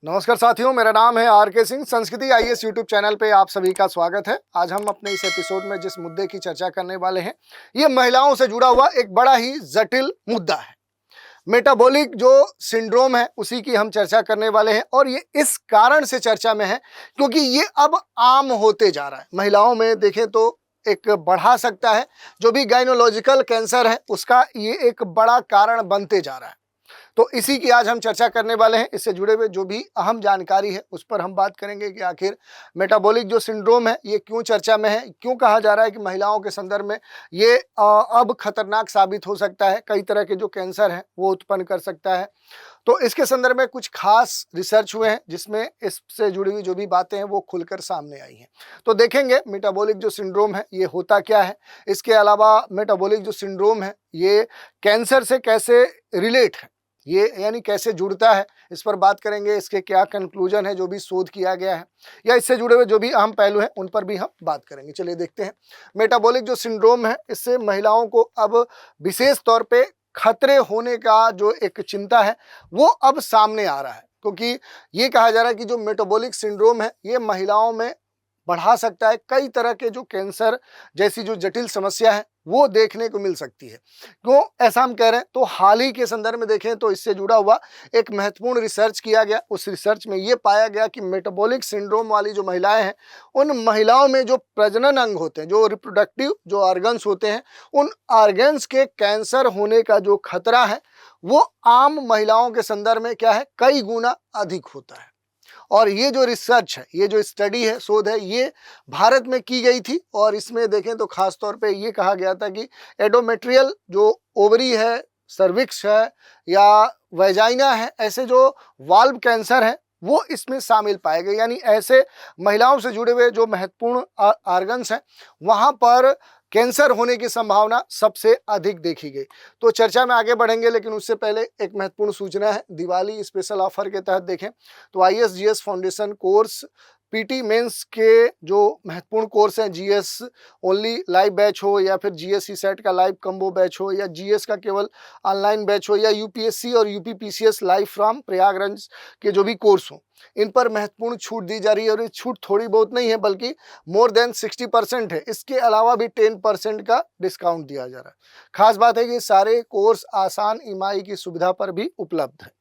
नमस्कार साथियों, मेरा नाम है आर.के. सिंह। संस्कृति आईएएस यूट्यूब चैनल पे आप सभी का स्वागत है। आज हम अपने इस एपिसोड में जिस मुद्दे की चर्चा करने वाले हैं, ये महिलाओं से जुड़ा हुआ एक बड़ा ही जटिल मुद्दा है। मेटाबॉलिक जो सिंड्रोम है, उसी की हम चर्चा करने वाले हैं और ये इस कारण से चर्चा में है क्योंकि ये अब आम होते जा रहा है। महिलाओं में देखें तो एक बढ़ा सकता है, जो भी गायनोलॉजिकल कैंसर है उसका ये एक बड़ा कारण बनते जा रहा है। तो इसी की आज हम चर्चा करने वाले हैं। इससे जुड़े हुए जो भी अहम जानकारी है उस पर हम बात करेंगे कि आखिर मेटाबॉलिक जो सिंड्रोम है ये क्यों चर्चा में है, क्यों कहा जा रहा है कि महिलाओं के संदर्भ में ये अब खतरनाक साबित हो सकता है, कई तरह के जो कैंसर हैं वो उत्पन्न कर सकता है। तो इसके संदर्भ में कुछ खास रिसर्च हुए हैं जिसमें इससे जुड़ी हुई जो भी बातें हैं वो खुलकर सामने आई हैं। तो देखेंगे मेटाबॉलिक जो सिंड्रोम है ये होता क्या है, इसके अलावा मेटाबॉलिक जो सिंड्रोम है ये कैंसर से कैसे रिलेट है, ये यानी कैसे जुड़ता है, इस पर बात करेंगे। इसके क्या कंक्लूजन है जो भी शोध किया गया है, या इससे जुड़े हुए जो भी अहम पहलू हैं उन पर भी हम बात करेंगे। चलिए देखते हैं। मेटाबॉलिक जो सिंड्रोम है इससे महिलाओं को अब विशेष तौर पे खतरे होने का जो एक चिंता है वो अब सामने आ रहा है, क्योंकि ये कहा जा रहा है कि जो मेटाबॉलिक सिंड्रोम है ये महिलाओं में बढ़ा सकता है, कई तरह के जो कैंसर जैसी जो जटिल समस्या है वो देखने को मिल सकती है। क्यों ऐसा हम कह रहे हैं, तो हाल ही के संदर्भ में देखें तो इससे जुड़ा हुआ एक महत्वपूर्ण रिसर्च किया गया। उस रिसर्च में ये पाया गया कि मेटाबॉलिक सिंड्रोम वाली जो महिलाएं हैं, उन महिलाओं में जो प्रजनन अंग होते हैं, जो रिप्रोडक्टिव जो ऑर्गन्स होते हैं, उन ऑर्गन्स के कैंसर होने का जो खतरा है वो आम महिलाओं के संदर्भ में क्या है, कई गुना अधिक होता है। और ये जो रिसर्च है, ये जो स्टडी है, शोध है, ये भारत में की गई थी और इसमें देखें तो खास तौर पे ये कहा गया था कि एंडोमेट्रियल जो ओवरी है, सर्विक्स है या वेजाइना है, ऐसे जो वाल्व कैंसर है वो इसमें शामिल पाए गए। यानी ऐसे महिलाओं से जुड़े हुए जो महत्वपूर्ण ऑर्गन्स हैं वहाँ पर कैंसर होने की संभावना सबसे अधिक देखी गई। तो चर्चा में आगे बढ़ेंगे, लेकिन उससे पहले एक महत्वपूर्ण सूचना है। दिवाली स्पेशल ऑफर के तहत देखें तो IAS GS foundation course PT mains के जो महत्वपूर्ण कोर्स हैं, जीएस ओनली लाइव बैच हो या फिर जीएस सेट का लाइव कम्बो बैच हो या जीएस का केवल ऑनलाइन बैच हो या यूपीएससी और यूपीपीसीएस लाइव फ्रॉम प्रयागराज के जो भी कोर्स हो, इन पर महत्वपूर्ण छूट दी जा रही है। और ये छूट थोड़ी बहुत नहीं है बल्कि मोर देन 60% है। इसके अलावा भी 10% का डिस्काउंट दिया जा रहा है। खास बात है कि सारे कोर्स आसान ईएमआई की सुविधा पर भी उपलब्ध है।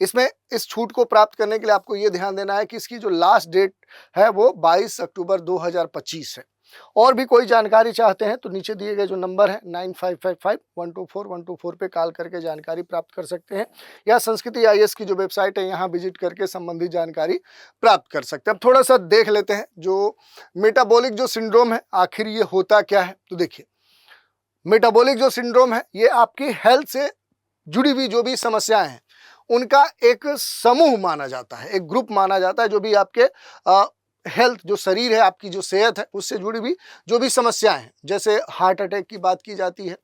इसमें इस छूट को प्राप्त करने के लिए आपको ये ध्यान देना है कि इसकी जो लास्ट डेट है वो 22 अक्टूबर 2025 है। और भी कोई जानकारी चाहते हैं तो नीचे दिए गए जो नंबर है 9555-124-124 पे कॉल करके जानकारी प्राप्त कर सकते हैं, या संस्कृति आईएएस की जो वेबसाइट है यहाँ विजिट करके संबंधित जानकारी प्राप्त कर सकते हैं। अब थोड़ा सा देख लेते हैं जो मेटाबॉलिक जो सिंड्रोम है आखिर ये होता क्या है। तो देखिए, मेटाबॉलिक जो सिंड्रोम है ये आपकी हेल्थ से जुड़ी हुई जो भी समस्याएं हैं उनका एक समूह माना जाता है, एक ग्रुप माना जाता है, जो भी आपके हेल्थ जो शरीर है, आपकी जो सेहत है उससे जुड़ी हुई जो भी समस्याएं हैं, जैसे हार्ट अटैक की बात की जाती है,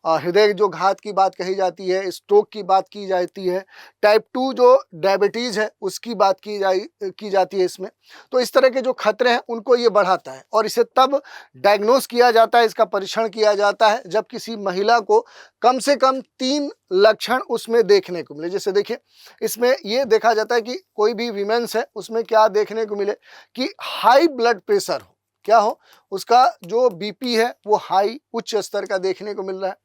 हृदय जो घात की बात कही जाती है, स्ट्रोक की बात की जाती है, टाइप 2 जो डायबिटीज़ है उसकी बात की जाती है इसमें। तो इस तरह के जो खतरे हैं उनको ये बढ़ाता है और इसे तब डायग्नोस किया जाता है, इसका परीक्षण किया जाता है जब किसी महिला को कम से कम 3 लक्षण उसमें देखने को मिले। जैसे देखिए, इसमें ये देखा जाता है कि कोई भी वीमेंस है उसमें क्या देखने को मिले कि हाई ब्लड प्रेशर हो, क्या हो, उसका जो बीपी है वो हाई उच्च स्तर का देखने को मिल रहा है,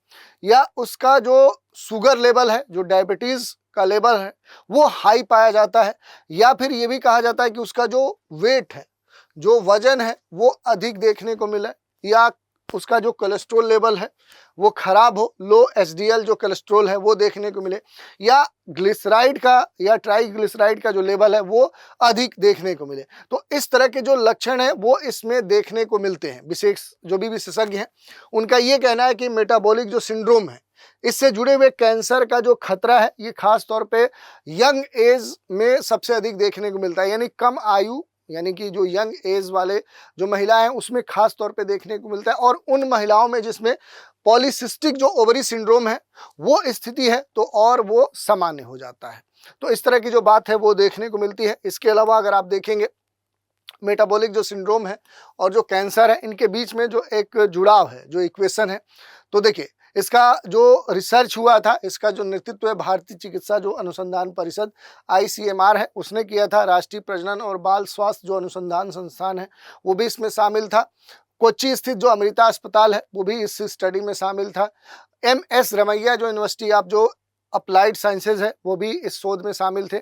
या उसका जो शुगर लेवल है, जो डायबिटीज़ का लेवल है वो हाई पाया जाता है, या फिर ये भी कहा जाता है कि उसका जो वेट है, जो वजन है वो अधिक देखने को मिले, या उसका जो कोलेस्ट्रॉल लेवल है वो खराब हो, लो एचडीएल जो कोलेस्ट्रॉल है वो देखने को मिले, या ग्लिसराइड का या ट्राइग्लिसराइड का जो लेवल है वो अधिक देखने को मिले। तो इस तरह के जो लक्षण हैं वो इसमें देखने को मिलते हैं। जो भी विशेषज्ञ हैं उनका ये कहना है कि मेटाबॉलिक जो सिंड्रोम है इससे जुड़े हुए कैंसर का जो खतरा है ये खास तौर पे यंग एज में सबसे अधिक देखने को मिलता है, यानी कम आयु, यानी कि जो यंग एज वाले जो महिलाएं हैं उसमें खास तौर पे देखने को मिलता है, और उन महिलाओं में जिसमें पॉलीसिस्टिक जो ओवरी सिंड्रोम है वो स्थिति है तो और वो सामान्य हो जाता है। तो इस तरह की जो बात है वो देखने को मिलती है। इसके अलावा अगर आप देखेंगे मेटाबॉलिक जो सिंड्रोम है और जो कैंसर है, इनके बीच में जो एक जुड़ाव है, जो इक्वेशन है, तो देखिए इसका जो रिसर्च हुआ था, इसका जो नेतृत्व है भारतीय चिकित्सा जो अनुसंधान परिषद ICMR है उसने किया था। राष्ट्रीय प्रजनन और बाल स्वास्थ्य जो अनुसंधान संस्थान है वो भी इसमें शामिल था। कोच्चि स्थित जो अमृता अस्पताल है वो भी इस स्टडी में शामिल था। MS रमैया जो यूनिवर्सिटी ऑफ जो अप्लाइड साइंसेज है वो भी इस शोध में शामिल थे।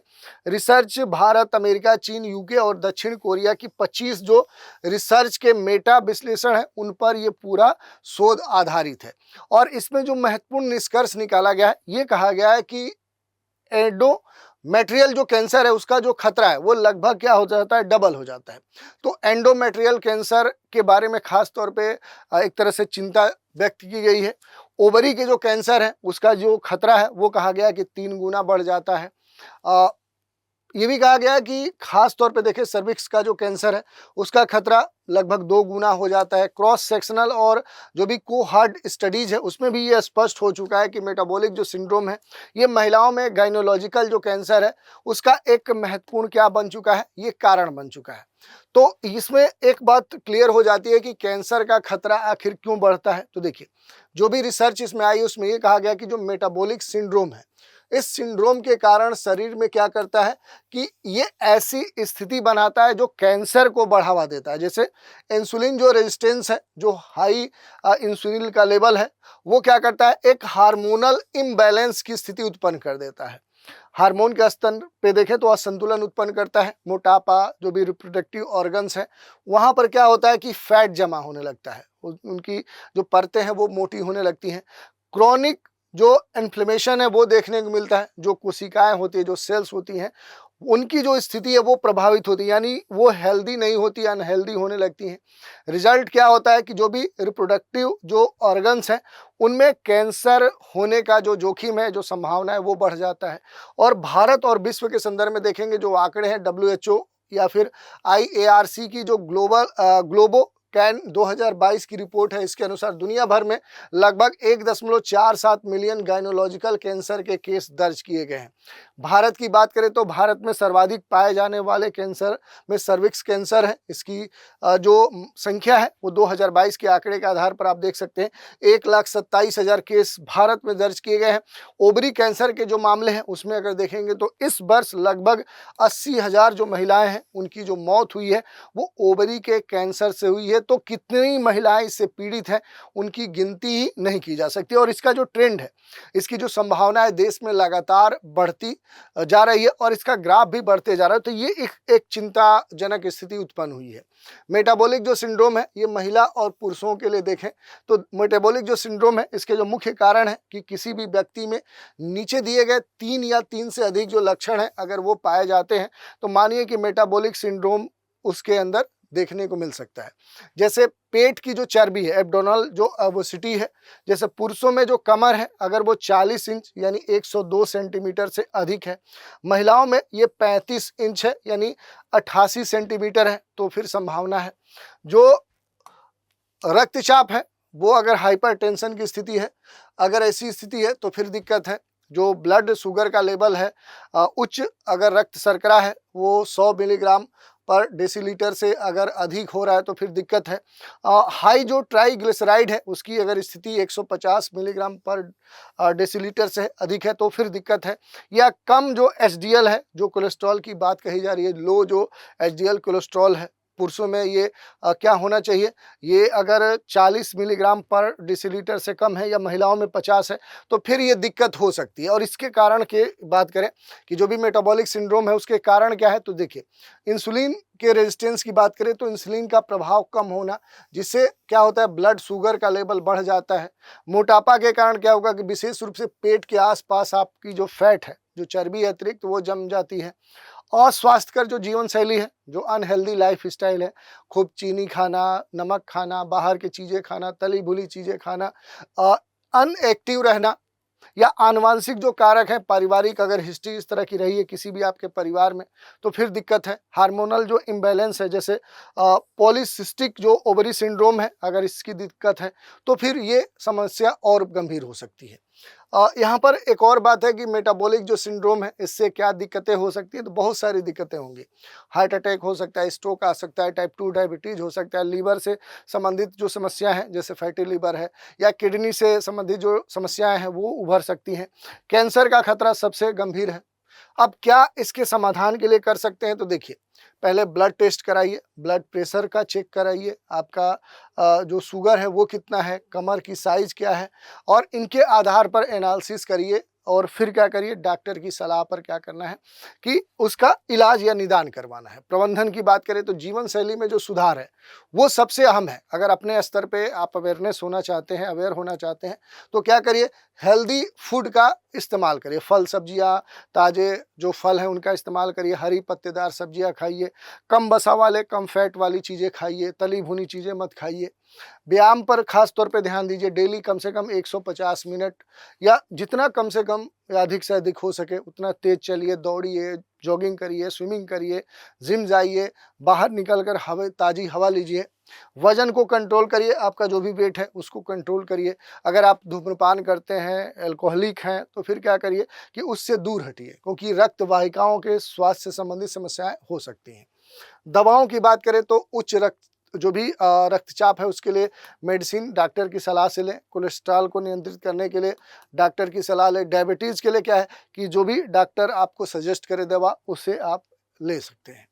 रिसर्च भारत, अमेरिका, चीन, UK और दक्षिण कोरिया की 25 जो रिसर्च के मेटा विश्लेषण है उन पर ये पूरा शोध आधारित है। और इसमें जो महत्वपूर्ण निष्कर्ष निकाला गया है, ये कहा गया है कि एंडोमेट्रियल जो कैंसर है उसका जो खतरा है वो लगभग क्या हो जाता है, डबल हो जाता है। तो एंडोमेट्रियल कैंसर के बारे में खास तौर पे एक तरह से चिंता व्यक्त की गई है। ओवरी के जो कैंसर है उसका जो खतरा है वो कहा गया कि 3 गुना बढ़ जाता है। ये भी कहा गया है कि खास तौर पे देखें सर्विक्स का जो कैंसर है उसका खतरा लगभग 2 गुना हो जाता है। क्रॉस सेक्शनल और जो भी कोहार्ट स्टडीज है उसमें भी ये स्पष्ट हो चुका है कि मेटाबॉलिक जो सिंड्रोम है ये महिलाओं में गाइनोलॉजिकल जो कैंसर है उसका एक महत्वपूर्ण क्या बन चुका है, ये कारण बन चुका है। तो इसमें एक बात क्लियर हो जाती है कि कैंसर का खतरा आखिर क्यों बढ़ता है। तो देखिए जो भी रिसर्च इसमें आई उसमें ये कहा गया कि जो मेटाबॉलिक सिंड्रोम है इस सिंड्रोम के कारण शरीर में क्या करता है कि ये ऐसी स्थिति बनाता है जो कैंसर को बढ़ावा देता है। जैसे इंसुलिन जो रेजिस्टेंस है, जो हाई इंसुलिन का लेवल है वो क्या करता है, एक हार्मोनल इम्बैलेंस की स्थिति उत्पन्न कर देता है। हार्मोन के स्तर पे देखें तो असंतुलन उत्पन्न करता है। मोटापा, जो भी रिप्रोडक्टिव ऑर्गन्स हैं वहाँ पर क्या होता है कि फैट जमा होने लगता है, उनकी जो परतें हैं वो मोटी होने लगती हैं। क्रॉनिक जो इन्फ्लेमेशन है वो देखने को मिलता है। जो कोशिकाएं होती है, जो सेल्स होती हैं उनकी जो स्थिति है वो प्रभावित होती है, यानी वो हेल्दी नहीं होती, अनहेल्दी होने लगती हैं। रिजल्ट क्या होता है कि जो भी रिप्रोडक्टिव जो ऑर्गन्स हैं उनमें कैंसर होने का जो जोखिम है, जो संभावना है वो बढ़ जाता है। और भारत और विश्व के संदर्भ में देखेंगे जो आंकड़े हैं WHO या फिर IARC की जो ग्लोबो कैन 2022 की रिपोर्ट है, इसके अनुसार दुनिया भर में लगभग 1.47 मिलियन गाइनोलॉजिकल कैंसर के केस दर्ज किए गए हैं। भारत की बात करें तो भारत में सर्वाधिक पाए जाने वाले कैंसर में सर्विक्स कैंसर है। इसकी जो संख्या है वो 2022 के आंकड़े के आधार पर आप देख सकते हैं 1,27,000 केस भारत में दर्ज किए गए हैं। ओवरी कैंसर के जो मामले हैं उसमें अगर देखेंगे तो इस वर्ष लगभग 80,000 जो महिलाएं हैं उनकी जो मौत हुई है वो ओवरी के कैंसर से हुई है। तो कितनी महिलाएं इससे पीड़ित हैं उनकी गिनती ही नहीं की जा सकती। और इसका जो ट्रेंड है, इसकी जो संभावना है देश में लगातार बढ़ती जा रही है और इसका ग्राफ भी बढ़ते जा रहा है। तो ये एक चिंताजनक स्थिति उत्पन्न हुई है। मेटाबॉलिक जो सिंड्रोम है ये महिला और पुरुषों के लिए देखें तो मेटाबॉलिक जो सिंड्रोम है इसके जो मुख्य कारण है कि किसी भी व्यक्ति में नीचे दिए गए 3 या 3 से अधिक जो लक्षण है अगर वो पाए जाते हैं तो मानिए कि मेटाबॉलिक सिंड्रोम उसके अंदर देखने को मिल सकता है। जैसे पेट की जो चर्बी है, एब्डोमिनल जो ओबेसिटी है, जैसे पुरुषों में जो कमर है अगर वो 40 इंच यानी 102 सेंटीमीटर से अधिक है, महिलाओं में ये 35 इंच है यानी 88 सेंटीमीटर है तो फिर संभावना है। जो रक्तचाप है वो अगर हाइपरटेंशन की स्थिति है, अगर ऐसी स्थिति है तो फिर दिक्कत है। जो ब्लड शुगर का लेवल है उच्च, अगर रक्त शर्करा है वो 100 मिलीग्राम पर डेसीलीटर से अगर अधिक हो रहा है तो फिर दिक्कत है। हाई जो ट्राइग्लिसराइड है उसकी अगर स्थिति 150 मिलीग्राम पर डेसीलीटर से अधिक है तो फिर दिक्कत है। या कम जो HDL है, जो कोलेस्ट्रॉल की बात कही जा रही है, लो जो HDL कोलेस्ट्रॉल है पुरुषों में ये क्या होना चाहिए, ये अगर 40 मिलीग्राम पर डेसीलीटर से कम है या महिलाओं में 50 है तो फिर ये दिक्कत हो सकती है। और इसके कारण की बात करें कि जो भी मेटाबॉलिक सिंड्रोम है उसके कारण क्या है तो देखिए इंसुलिन के रेजिस्टेंस की बात करें तो इंसुलिन का प्रभाव कम होना, जिससे क्या होता है ब्लड शुगर का लेवल बढ़ जाता है। मोटापा के कारण क्या होगा कि विशेष रूप से पेट के आसपास आपकी जो फैट है, जो चर्बी है अतिरिक्त, वो जम जाती है। अस्वास्थ्यकर जो जीवन शैली है, जो अनहेल्दी लाइफ स्टाइल है, खूब चीनी खाना, नमक खाना, बाहर की चीज़ें खाना, तली भुनी चीज़ें खाना, अनएक्टिव रहना या आनुवंशिक जो कारक है, पारिवारिक अगर हिस्ट्री इस तरह की रही है किसी भी आपके परिवार में तो फिर दिक्कत है। हार्मोनल जो इम्बैलेंस है, जैसे पॉलीसिस्टिक जो ओवरी सिंड्रोम है, अगर इसकी दिक्कत है तो फिर ये समस्या और गंभीर हो सकती है। यहाँ पर एक और बात है कि मेटाबॉलिक जो सिंड्रोम है इससे क्या दिक्कतें हो सकती हैं, तो बहुत सारी दिक्कतें होंगी। हार्ट अटैक हो सकता है, स्ट्रोक आ सकता है, टाइप 2 डायबिटीज हो सकता है, लीवर से संबंधित जो समस्या हैं जैसे फैटी लीवर है, या किडनी से संबंधित जो समस्याएं हैं वो उभर सकती हैं। कैंसर का खतरा सबसे गंभीर है। अब क्या इसके समाधान के लिए कर सकते हैं, तो देखिए, पहले ब्लड टेस्ट कराइए, ब्लड प्रेशर का चेक कराइए, आपका जो शुगर है वो कितना है, कमर की साइज़ क्या है, और इनके आधार पर एनालिसिस करिए। और फिर क्या करिए, डॉक्टर की सलाह पर क्या करना है कि उसका इलाज या निदान करवाना है। प्रबंधन की बात करें तो जीवन शैली में जो सुधार है वो सबसे अहम है। अगर अपने स्तर पे आप अवेयरनेस होना चाहते हैं, अवेयर होना चाहते हैं, तो क्या करिए, हेल्दी फूड का इस्तेमाल करिए। फल सब्जियाँ, ताज़े जो फल हैं उनका इस्तेमाल करिए, हरी पत्तेदार सब्जियाँ खाइए, कम वसा वाले, कम फैट वाली चीज़ें खाइए, तली भुनी चीज़ें मत खाइए। व्यायाम पर खास तौर पे ध्यान दीजिए, डेली कम से कम 150 मिनट, या जितना कम से कम या अधिक से अधिक हो सके उतना तेज चलिए, दौड़िए, जॉगिंग करिए, स्विमिंग करिए, जिम जाइए, बाहर निकल कर ताज़ी हवा लीजिए। वजन को कंट्रोल करिए, आपका जो भी वेट है उसको कंट्रोल करिए। अगर आप धूम्रपान करते हैं, अल्कोहलिक हैं, तो फिर क्या करिए कि उससे दूर हटिए, क्योंकि रक्त वाहिकाओं के स्वास्थ्य से संबंधित समस्याएं हो सकती हैं। दवाओं की बात करें तो उच्च जो भी रक्तचाप है उसके लिए मेडिसिन डॉक्टर की सलाह से लें। कोलेस्ट्रॉल को नियंत्रित करने के लिए डॉक्टर की सलाह लें। डायबिटीज़ के लिए क्या है कि जो भी डॉक्टर आपको सजेस्ट करे दवा, उसे आप ले सकते हैं।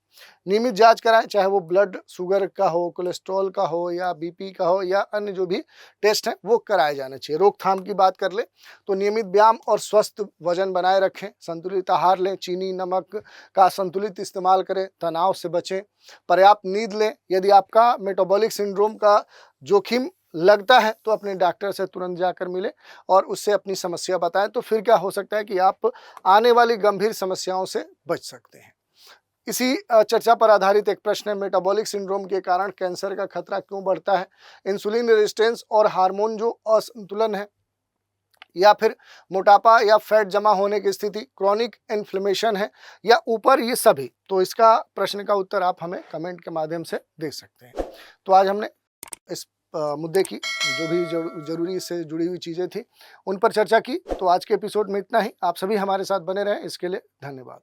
नियमित जांच कराएं, चाहे वो ब्लड शुगर का हो, कोलेस्ट्रॉल का हो, या बीपी का हो, या अन्य जो भी टेस्ट हैं वो कराए जाने चाहिए। रोकथाम की बात कर ले तो नियमित व्यायाम और स्वस्थ वजन बनाए रखें, संतुलित आहार लें, चीनी नमक का संतुलित इस्तेमाल करें, तनाव से बचें, पर्याप्त नींद लें। यदि आपका मेटाबॉलिक सिंड्रोम का जोखिम लगता है तो अपने डॉक्टर से तुरंत जाकर मिलें और उससे अपनी समस्या बताएं, तो फिर क्या हो सकता है कि आप आने वाली गंभीर समस्याओं से बच सकते हैं। इसी चर्चा पर आधारित एक प्रश्न है, मेटाबॉलिक सिंड्रोम के कारण कैंसर का खतरा क्यों बढ़ता है? इंसुलिन रेजिस्टेंस और हार्मोन जो असंतुलन है, या फिर मोटापा या फैट जमा होने की स्थिति, क्रॉनिक इन्फ्लेमेशन है, या ऊपर ये सभी? तो इसका प्रश्न का उत्तर आप हमें कमेंट के माध्यम से दे सकते हैं। तो आज हमने इस मुद्दे की जो भी जरूरी से जुड़ी हुई चीज़ें थी उन पर चर्चा की। तो आज के एपिसोड में इतना ही। आप सभी हमारे साथ बने रहें, इसके लिए धन्यवाद।